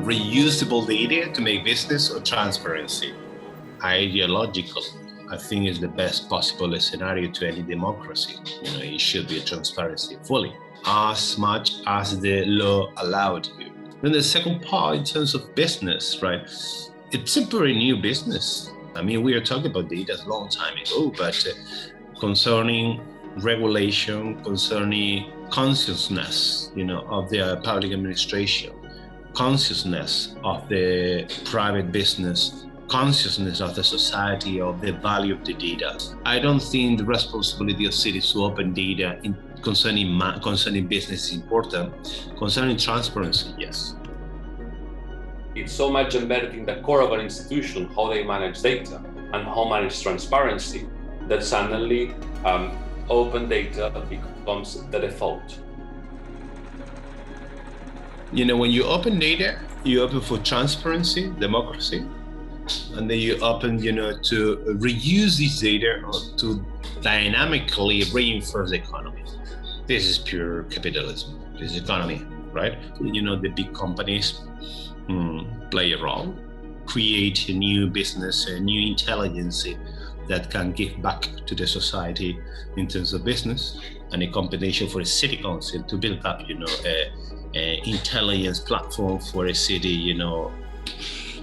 Reusable data to make business or transparency. Ideological, I think, is the best possible scenario to any democracy. It should be a transparency fully, as much as the law allowed you. Then the second part, in terms of business, right? It's a very new business. I mean, we are talking about data a long time ago, but concerning regulation, concerning consciousness, of the public administration, consciousness of the private business, consciousness of the society, of the value of the data. I don't think the responsibility of cities to open data concerning business is important. Concerning transparency, yes. It's so much embedded in the core of an institution, how they manage data and how manage transparency, that suddenly open data becomes the default. When you open data, you open for transparency, democracy, and then you open, to reuse this data or to dynamically reinforce the economy. This is pure capitalism. This is economy, right? The big companies play a role, create a new business, a new intelligence that can give back to the society in terms of business, and a combination for a city council to build up, intelligence platform for a city,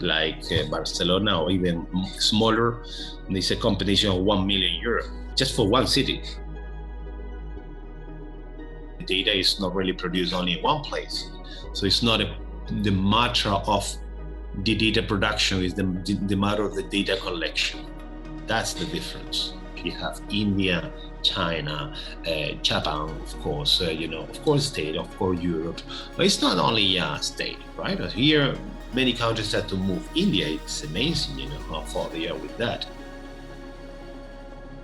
like Barcelona, or even smaller. And it's a combination of €1 million just for one city. Data is not really produced only in one place, so it's not the matter of the data production, is the matter of the data collection. That's the difference. You have India, China, Japan, of course, state, of course, Europe. But it's not only a state, right? Here, many countries had to move. India, it's amazing, how far they are with that.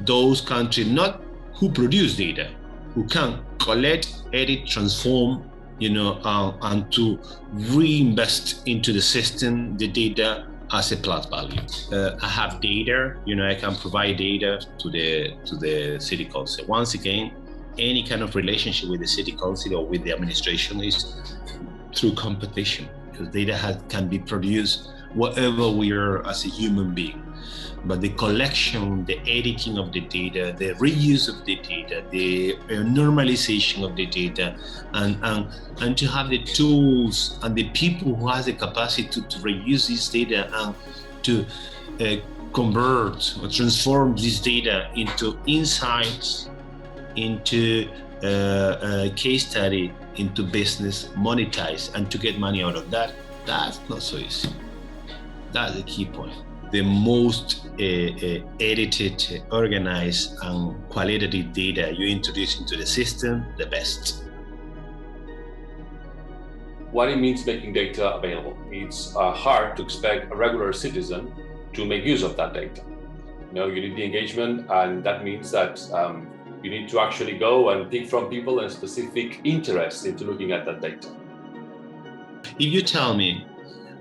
Those countries, not who produce data, who can collect, edit, transform, and to reinvest into the system, the data, as a plus value. I have data, I can provide data to the city council. Once again, any kind of relationship with the city council or with the administration is through competition, because data can be produced whatever we are as a human being. But the collection, the editing of the data, the reuse of the data, the normalization of the data, and to have the tools and the people who has the capacity to reuse this data and to convert or transform this data into insights, into a case study, into business, monetize, and to get money out of that, that's not so easy. That's the key point. The most edited, organized, and qualitative data you introduce into the system, the best. What it means making data available. It's hard to expect a regular citizen to make use of that data. You need the engagement, and that means that you need to actually go and pick from people a specific interest into looking at that data. If you tell me,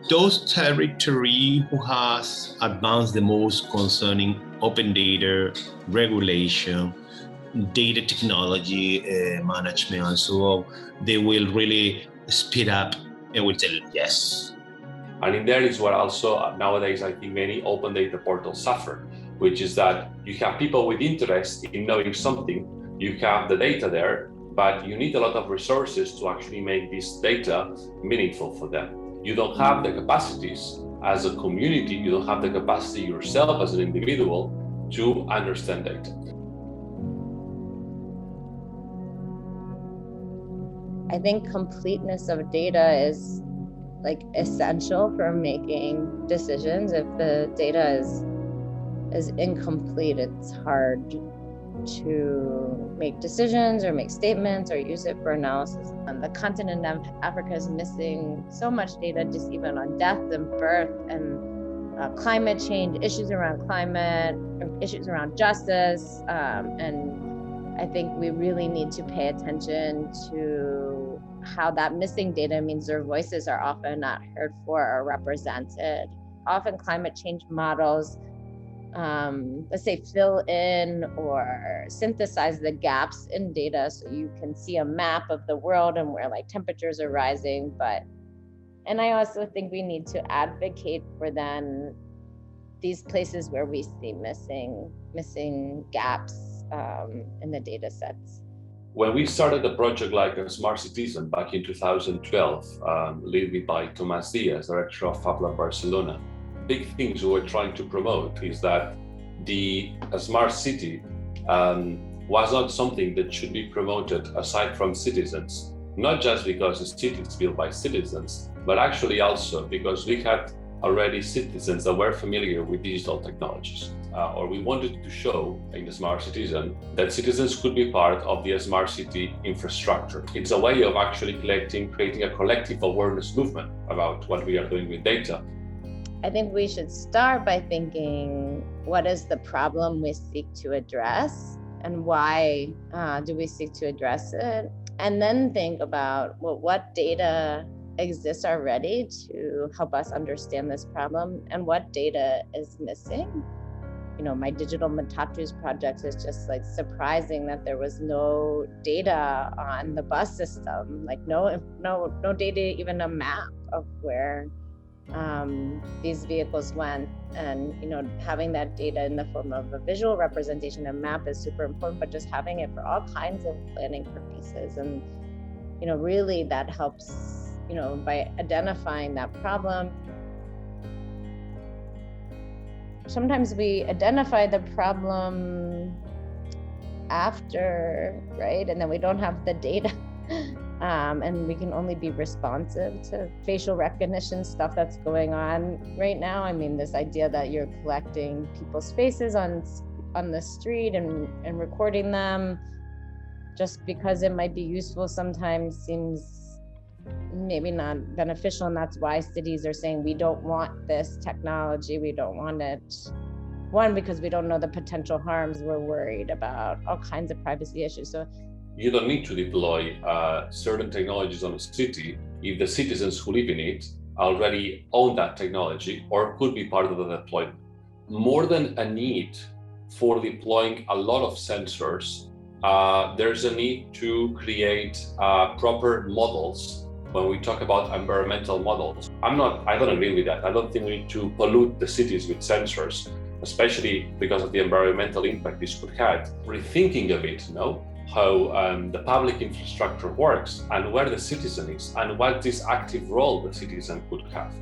those territory who has advanced the most concerning open data, regulation, data technology, management, and so on, they will really speed up and will tell you yes. And in there is what also nowadays I think many open data portals suffer, which is that you have people with interest in knowing something, you have the data there, but you need a lot of resources to actually make this data meaningful for them. You don't have the capacities as a community, you don't have the capacity yourself as an individual to understand data. I think completeness of data is essential for making decisions. If the data is incomplete, it's hard to make decisions or make statements or use it for analysis. And the continent of Africa is missing so much data, just even on death and birth and climate change, issues around climate, issues around justice. And I think we really need to pay attention to how that missing data means their voices are often not heard for or represented. Often climate change models, let's say, fill in or synthesize the gaps in data so you can see a map of the world and where like temperatures are rising. And I also think we need to advocate for then these places where we see missing gaps in the data sets. When we started a project like a Smart Citizen back in 2012, led by Tomás Díaz, director of FabLab Barcelona, big things we were trying to promote is that the smart city was not something that should be promoted aside from citizens, not just because the city is built by citizens, but actually also because we had already citizens that were familiar with digital technologies. Or we wanted to show in the Smart Citizen that citizens could be part of the smart city infrastructure. It's a way of actually creating a collective awareness movement about what we are doing with data. I think we should start by thinking, what is the problem we seek to address and why do we seek to address it? And then think about, well, what data exists already to help us understand this problem and what data is missing. You know, my digital Matatus project is just like surprising that there was no data on the bus system, like no data, even a map of where these vehicles went. And, you know, having that data in the form of a visual representation, a map is super important, but just having it for all kinds of planning purposes. And, you know, really that helps, you know, by identifying that problem. Sometimes we identify the problem after, right? And then we don't have the data. And we can only be responsive to facial recognition stuff that's going on right now. I mean, this idea that you're collecting people's faces on the street and recording them just because it might be useful sometimes seems maybe not beneficial. And that's why cities are saying, we don't want this technology. We don't want it. One, because we don't know the potential harms. We're worried about all kinds of privacy issues. So you don't need to deploy certain technologies on a city if the citizens who live in it already own that technology or could be part of the deployment. More than a need for deploying a lot of sensors, there's a need to create proper models. When we talk about environmental models, I don't agree with that. I don't think we need to pollute the cities with sensors, especially because of the environmental impact this could have. Rethinking of it, how the public infrastructure works and where the citizen is and what this active role the citizen could have.